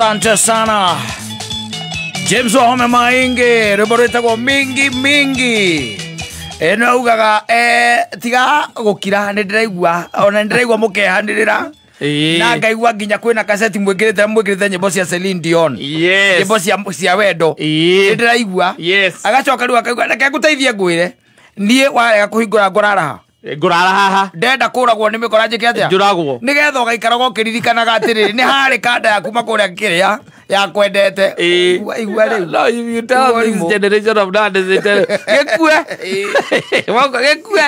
Asante sana James Wahome Maingi rwimbo mingi mingi eno ugaga tiga gukira ni ndiraigua ona ndiraigua mukehanirira na ngaigua nginya kwina kaseti mwikirite nyimbo cia Celine Dion nyimbo cia wendo ni ndiraigua agacoka riu akaigua reke nguteithie ngwire nie warega kuhingura ngoraraha haha ndenda kuragwo ni mikora njike atia njuragwo nigetha ugaikaraga ukiririkanaga atiriri ni hari kanda yaku makuria kiria ya kwendete igua riu no you tell this generation of that is it gekue wako gekue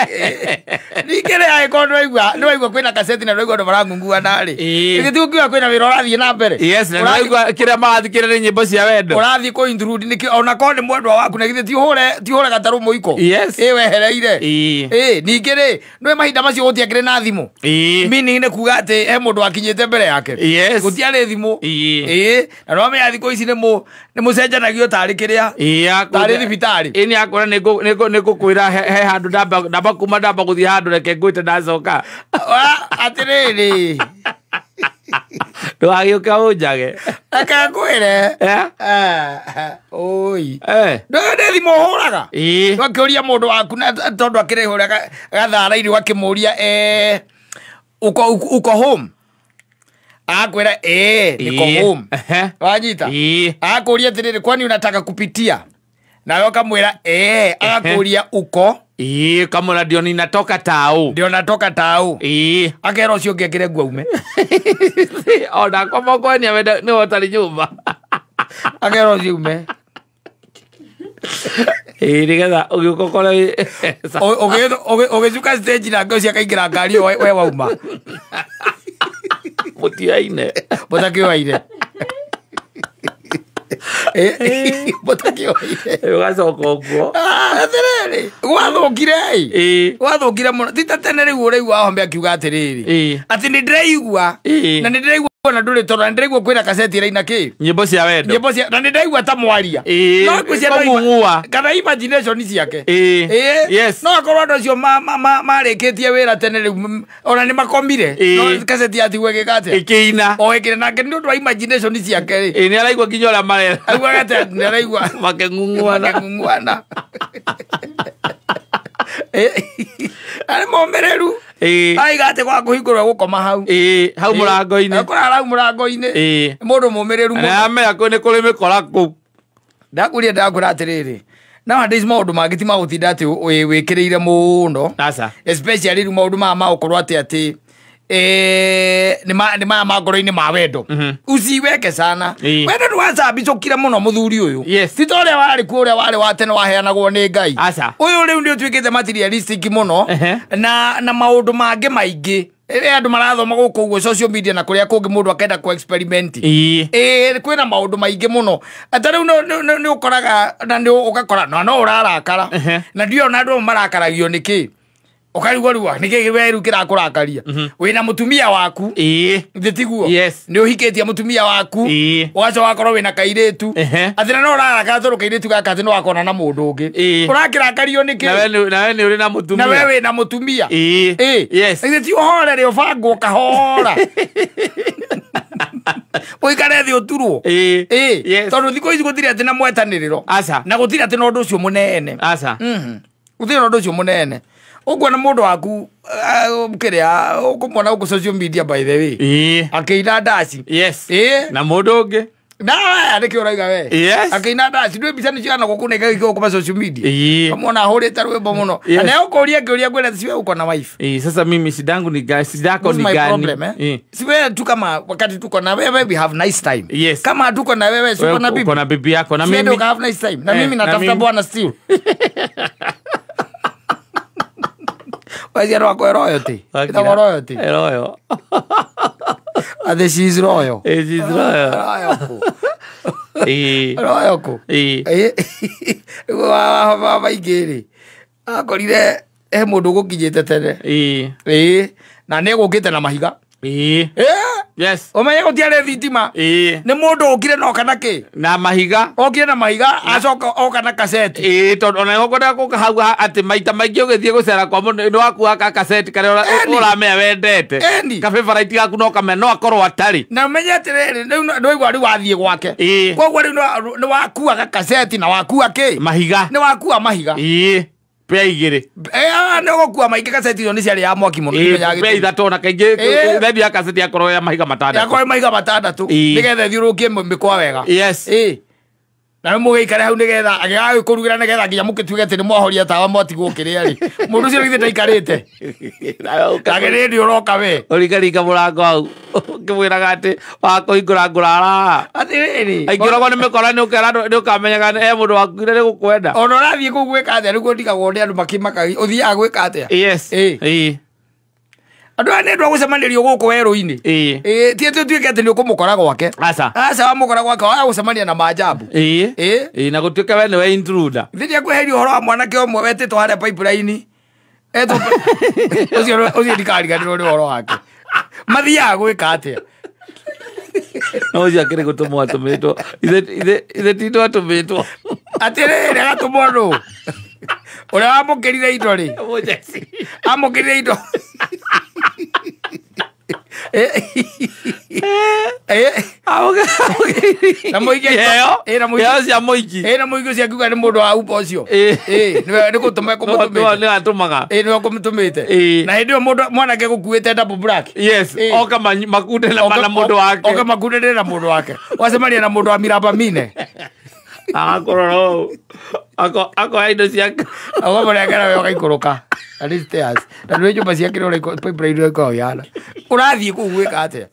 nikere ya ikondo igua no igua kwina kaseti na no igua ndo marangungua nari igitu kiwa kwina wira urathie na mbere yes na igua kire mathikire nyimbo cia wendo urathie ko intrude niki ona ko ni mwendwa waku na githi ti hore gataru muiko wehereire nikere no mahinda macio gutiakire na thimu meaning ne kuga ati he mundu akinyite mbere yake gutiare thimu na no me athiko ici ni mucenjanagio tari kiria tari thibitari ini akora niko kwira he handu ndamba kuma ndamba guthie handu reke ngwite ndacoka atiriri ndwagioka unjage akakwire oi ndoge thimu huraga wakiuria mundu waku na tondu akirihura gathara iri wakimuria uko home akwira niko home wanyita akuria atiriri kwani unataka kupitia na wewe kamwira akakuria uko kama ndio ninatoka tao akera ucio ngekire guaume ona kama kwani amenda ni hotari nyumba akera ucio ume nigetha ugikokora ugicuka stage na ngoci akaingira ngari we wauma mutiaine mutakiwaire mutakiwaire ugacoka uguo atiriri gwathukire muno tita tene riu uriu wahombe akiuga atiriri ati ni ndiraigua na ni ndiraigua na nduri tondu ndiraigua kwina kaseti iraina ki nyimbo cia wendo na ni ndiraigua ta mwaria no kucia kana imagination ciake yes no akorwo andu acio marikitie wira tene riu ona ni makomire no kaseti atigwe gikate ikiina ikire nake ni undu wa imagination ciake ni araigua nginya ura marera aigua gate ni araigua makeng'ung'uana ari momereru aigate kwa kuhingurwa gukoma hau hau murango-ini kurara hau murango-ini mundu momereru na amera ko ni kuri mikora ku ndakuria ndakura atiriri nowadays maundu mangi ti magutinda ati wikiriire muno especially ru maundu ma ukorwo ati ni ma ngoro-ini ma wendo usiweke sana wendo nduwacambicukire muno muthuri uyu ti ta uria wari ku uria wari wa tene waheanagwo ni Ngai uyu riu ni utuikite materialistic muno na maundu mangi maingi andu marathoma guku uguo social media na kuria kungi mundu akenda ku experiment kwina maundu maingi muno atariu ni ukoraga na ni ugakora no urarakara na ndio na andu marakaragio niki ukarigwa riwa niki weru kirakurakaria wina mutumia waku nditiguo ni uhikitie mutumia waku wacho wakorwo wina kairetu athina no uraraka toro kairetu gaka ati no wakona na mundu ungi urakirakario niki na we ni uri na mutumia na wewe na mutumia nditi uhore ri ubango kahora uikare thi uturwo tondu thiko ici gutiri ati na mwetaniriro na gutiri ati no ndu ucio munene gutiri no ndu ucio munene uguo na mundu waku kiria ukumwona uku social media by the way akiina ndaci na mundu ungi na niki uraiga we akiina ndaci ndui mbica niciana gukuneka giko kuma social media kamwona ahurite rwimbo muno na ukuria ngiuria ngwira siwe uko na wife sasa mimi sidangu ni gani sidako ni gani siwe tu kama wakati tuko na wewe we have nice time kama tuko na wewe sio na bibi uko na bibi yako na mimi have nice time na mimi natafuta bwana still wazia rwako royalty ita royalty royal ade she's royal she's royal royal wa baigiri akorire he mundu gukinyite tene na ne gukite na mahiga Yes. Omenye gutiare thitima. Ni mundu okire no kana ki? Na mahiga. Okire na mahiga acoka oka na cassette. Tondu ona ngokwenda kuhau ati maita maingi ugithie gucera kwa mundu ni waku aka cassette kare uramenya wendete. Ka favorite gaku no kamenya no akorwo atari. Na menye atiriri no igwa ri wathie gwake. Koguo ri no wakua ka cassette na wakua ki? Mahiga. Ni wakua mahiga. Pea igire. No gukua mahiga cassette yo ni ciari ya mwaki muno nimenya. Pea ithatu na kaingi ready ya cassette yakorwo ya mahiga matandatu. Yakorwo mahiga matandatu. Nigetha thiurukie mikwa wega. Yes. Na mugeikare hau nigetha agigaga kurugera nigetha nginya mukituge ati ni mwahoria tawa mwati gukiria ri mundu ucio githe ndaikarite agere ndi uroka we urigaringa murango hau ngimwiraga ati wakuhingura ngurara ati riri aingiragwo ni mikora ni ukera ni ukamenyaga mundu wakuire ni gukwenda ona urathie ku gwika atia niguo ndigagwo ni andu makimaka uthiaga gwika atia. Yes. Andu ane ndo gucemanirio guku weru-ini. Tie tutuike ati ni ukumukora gwake. Aca wamukora gwake wa gucemania na maajabu. Na gutuike we ni we intruder. Thiria kweheria uhoro wa mwanake umwe wetitwo haria pipeline. Ucio ndikariganirwo ni uhoro wake. Mathiaga gwika atia. No ucio akiri gutumwo atumitwo. Ithe tito atumitwo. Atiriri agatumwo nu. Uria wamukirire indo ri. Amukirire indo. Na muigi na muigi na muigi ucio akiuga ni mundu wa upo ucio ni gutuma kumutumite ni atumaga ni kumutumite na hindi yo mundu mwanake gukuite double black. Yes. Oka makunde na mundu wake oka makunde na mundu wake wacemania na mundu wa miraba mine akororo ako aido ciake agomorengera we ugaikuruka stairs na ndio nyumba ciake ro pipeline iko yana urathie ku gwika atia.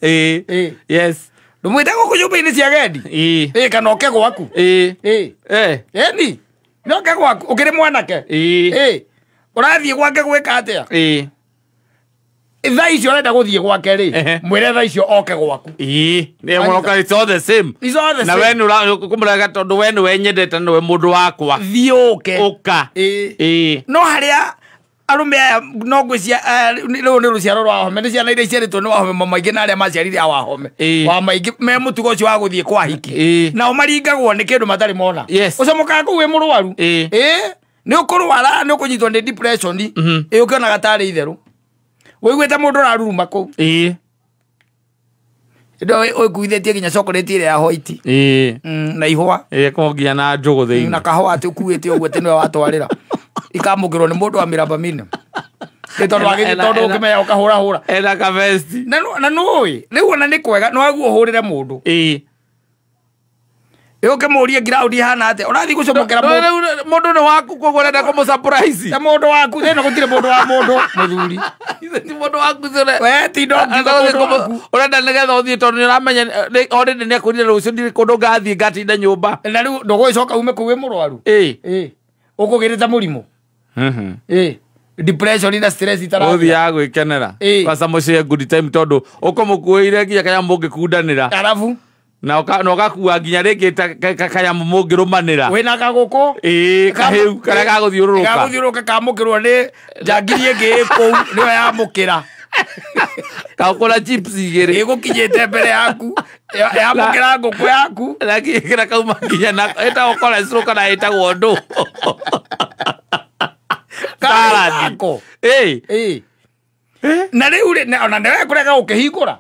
Yes. Ndumwite guku nyumba-ini cia gendi kana oke gwaku ni noke gwaku ukiri mwanake urathie gwake gwika atia. Thaa icio urenda guthie gwake ri mwire thaa icio oke gwaku ni muroka it's all the same na we ni kumuraga tondu we ni wenyendete ni we mundu wakwa thiuke uka no haria arume no ngwicia riu ni ruciaro rwa home ni ciana iria ciaritwo ni wahome maingi na aria maciarire a wahome wa maingi me mutugo ucio wa guthie kwa hiki nao maringagwo ni kindu matari mona ucomokaga kuu wi murwaru ni ukurwara ni ukunyitwo ni depression ukiona gatari itheru wiguite mundu araruruma kuu ndo ukuithetie nginya chocolate ile ya white na ihwa kongia na njugu thiini na kahwa ati ukuite uguo ati niwe watwarira ikamugirwo ni mundu wa miraba mine tondu wagithie tondu ukimenya ukahura hura ena ka vest na nui riu ona ni kwega no aguo hurire mundu uke murie ground hana ate urathi gucomokera mundu ni waku koguo urenda kumu surprise na mundu waku thina gutire mundu wa mundu muthuri ti mundu waku thina we ti ndo urenda nigetha uthie tondu ni uramenya already ni akurire rucio ndiri kundu ngathie ngatinda nyumba na riu ndugucoka ume kuwe murwaru ukugirita murimu depression na stress itara uthia gwikenera kwasa mucie good time tondu ukumukuire nginya kaya mungikundanira arabu na ukakua nginya ringi kaya mungirumanira wina kaguku kahiu karia gaguthiururuka kamukirwo ni njangiri ingi kou niwe yamukira kakula chips igiri igukinyite mbere yaku yamukira nguku yaku na kira kauma nginya na eta ukora stroke na eta gondu karako na riu na ndewe kurega ukihingura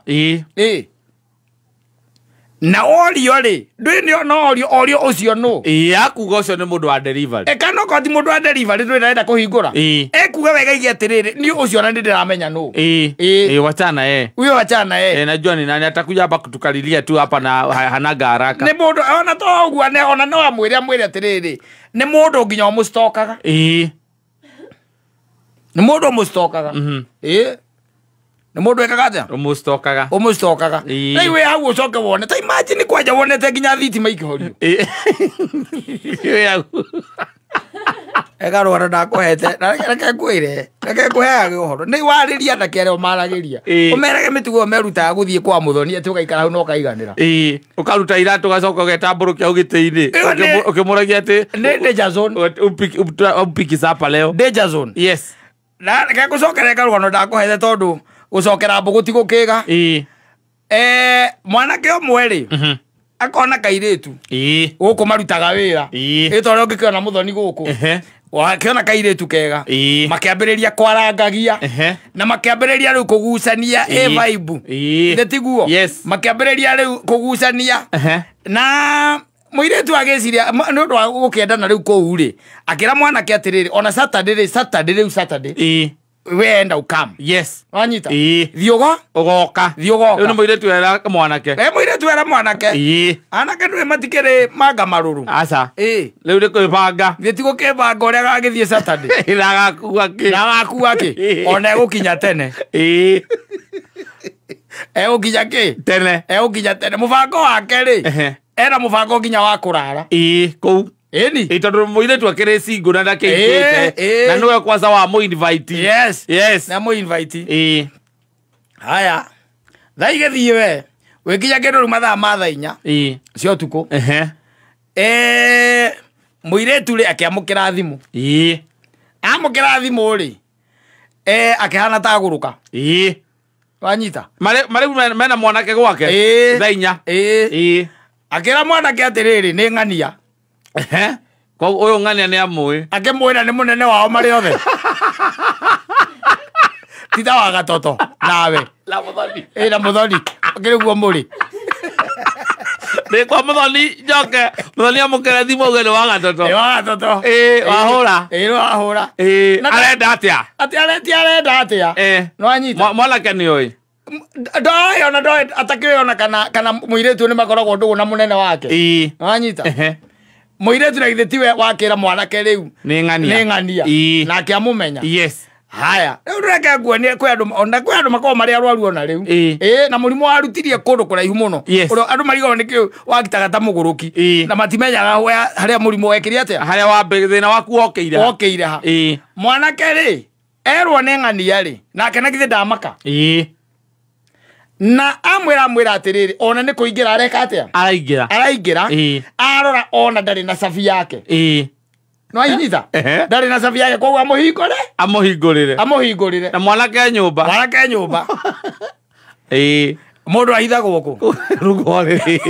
na orio ri ndwini no orio ucio no akuga ucio ni mundu wa delivery kana ko ti mundu wa delivery ndwenda kuhingura ekuga wega igi atiriri ni ucio na ndiramenya no wachana huyo wachana najua ni nani atakuja hapa kutukalilia tu hapa na hanaga haraka ni mundu ona to ugua ne ona no amwire atiriri ni mundu nginya mustokaga ni mundu mustokaga ni mundu ekaga atia umustokaga na iwe hau ucoke wone ta imagine kwaja wonete nginya thitima ikihorio ega rwara ndakuhete reke kuheage uhoro ni wariria na kere umaragiria umerage mitugo meruta guthie kwa muthoni ati ugaikara hau no kaiganira ukaruta iratu gacoka getamburukia ugitini ukimuragia ati danger zone upiki sapa leo danger zone yes na reke gucokera ega rwara ndakuhete tondu gucokera mbugu ti gukiga mwanake omwe ri akona kairetu guku marutaga wira itore ngikiona muthoni guku wakiona kairetu kega makiambiriria kwarangagia na makiambiriria riu kugucania vibe ndetiguo makiambiriria riu kugucania na muiretu agiciria nundu wa gukiendana riu kou ri akira mwanake atiriri ona Saturday wenda ukam wanyita thiogo ugoka riu ni muiretu era mwanake muiretu era mwanake anake ndwe matikire manga maruru aca riu ni kwibanga gitigo kibanga uria gagithie Saturday nagakuwa ki ona gukinya tene gukinya ki tene gukinya tene mubango wake ri era mubango nginya wa kurara kou eni tondu muiretu akire single na ndakeitete na niwe kwanza wa mu invite na mu invite haya thaiga thiwe wikinya kindu mathaa ma thainya cio tuko muiretu ri akiamukira thimu amukira thimu ri akihana ta guruka wanyita mariu mena mwanake gwake thainya akira mwanake atiriri ni ng'ania kwa uyo ng'ania ni amui akimwira ni munene wao mari othe tita wa gatoto nawe la muthoni na muthoni akiriguo muri ni kwa muthoni njoke muthoni amukira thimu ugeni wa gatoto wahura arenda atia arenda atia no anyita mwanake ni oi ndoe atakiona kana muiretu ni makoragwo ndugu na munene wake wanyita muiretu na githetiwe wakira mwanake riu ni ng'ania na akiamumenya haya riu reke nguonie kwi andu makorwo mari arwaru ona riu na murimu warutirie kundu kuraihu muno urio andu marigwo nikio wagitaga ta muguruki na matimenyaga haria murimu wekiri atia haria wambe thina waku wokeire ha mwanake ri erwo ni ng'ania ri nake na githe ndamaka na amwira atiriri ona ni kuingira areka atia araingira arora ona ndari na safi yake no anyita ndari na safi yake kwa amuhingurire na mwanake nyumba mundu ahitha guku rugoriri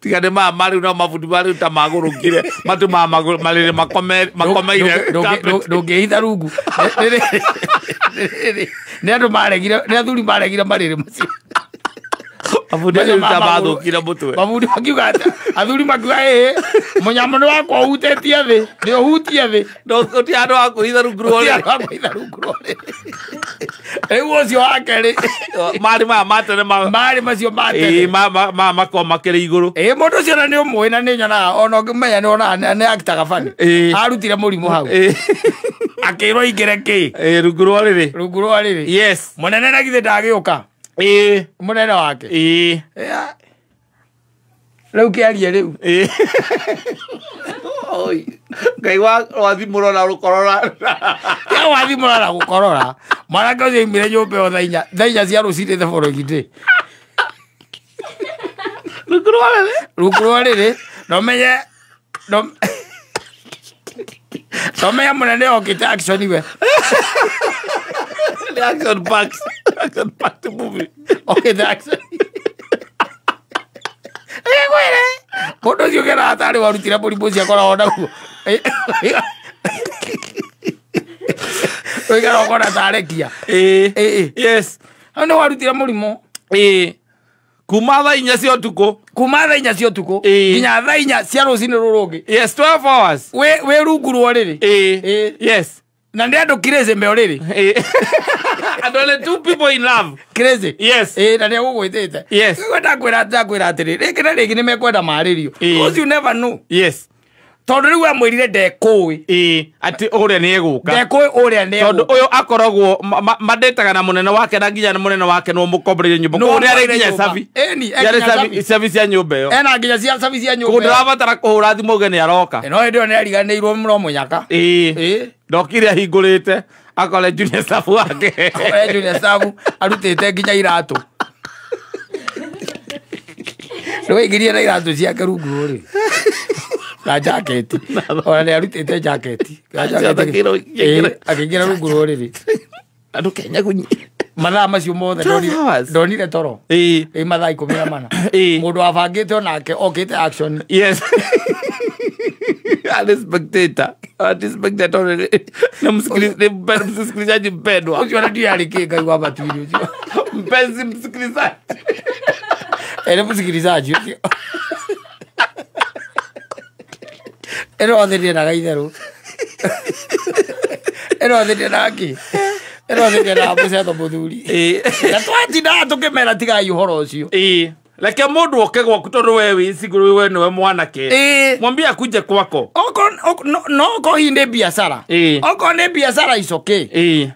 tigane mari no mabundi mari ta magurukire matu marire makomeire ndungihitha rungu ni andu maregire ni athuri maregire marire macio abundi ta mathukire mutwe abundi makiuga athuri makiuga munyamo ni wakwa uhutetie thi ni uhutie thi ndokuti andu akuhitha rungu rwore riu ucio wake ri mari matene mari macio matene makoma makiri iguru mundu ucio na ni umwe na ni nyonaga ona ngimenya ni ona ni akitaga bani arutire murimu hau akirwo ingire ki rungu rwore munene na githe ndagiuka munene wake riu kiarie riu ngai wathimå na rukorora ya wathimå na gukorora mwanake ucio imire nyumba o thainya cia rucini the following day rungu rwari nomenye munene okite action we action packed movie okay the action gwire mundu ucio gera atari warutire murimu ucio akoragwo naguo wigera ukona tarekia ano warutire murimu kuma thaa inya cia ũtukũ nginya thaa inya cia rũcinĩ rũrũngĩ 12 hours we rungu rũrĩrĩ na nĩ andũ crazy me ũrĩrĩ andũ nĩ two people in love crazy na nĩ ũgwĩtĩte ndakwĩra atĩrĩ rĩngĩ na rĩngĩ nĩ mekwenda marĩrio because you never know tondu riu amwirire ndekũĩ ati ũrĩa nĩ egũka ndekũĩ ũrĩa nĩ tondu ũyũ akoragwo mandĩtaga na mũnene wake na nginya mũnene wake no mũkombereire nyũmba kũrĩa arĩ nginya sabi cia nyũmba ĩyo ena nginya cia sabi cia nyũmba ndĩrabatara kũhũra thimũ ũge nĩ aroka no hĩndĩ ĩyo nĩ ariganĩirwo mũno mũnyaka ndokire ahingũrĩte akore junior staff wake junior staff arutĩte nginya iratũ nĩwaingĩrie na iratũ ciake rungu rũrĩ na jacket ona nĩ arutĩte jacket akĩingĩra rungu rũrĩrĩ andũ Kenya mathaa macio mothe ndonire toro mathaa 14 mundu abangite onake okite action yes spectator msikilizaji mpendwa ucio ndio alikinga kwa batwili ucio mpenzi msikilizaji msikilizaji ucio otheria na gaitherũ otheria na ki otheria na mũcetho mũthuri na twatindaga tũkĩmera tigai ũhoro ũcio Leke mundu oke gwaku tondu we wi siguru we niwe mwanake mwambie akuje kwako no hinde biashara oko ne biashara isoke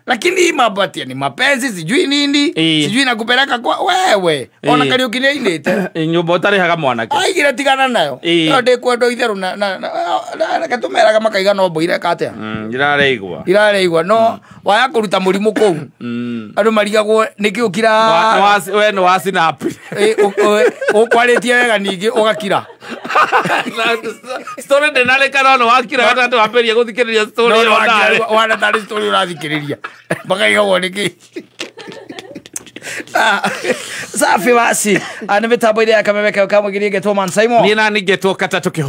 lakini mambo ati ni mapenzi sijui nini sijui nakupeleka kwa wewe ona Kariuki ni inite nyumba utari haga mwanake aigira tigana nayo ndi kwendo itheru na katumeraga makaiga no mboire katea irareigwa no waya kuruta murimu kou andu marigagwo nikiukira we no wasinap ukwaritie wega ningi ugakira story ndenareka no wakira gatatu wamberia guthikiriria story wana tari story urathikiriria bakaiga niki safi basi ana mitambo ile ya kamemeka kama girie getwo man Simon ni nani getwo kata tuki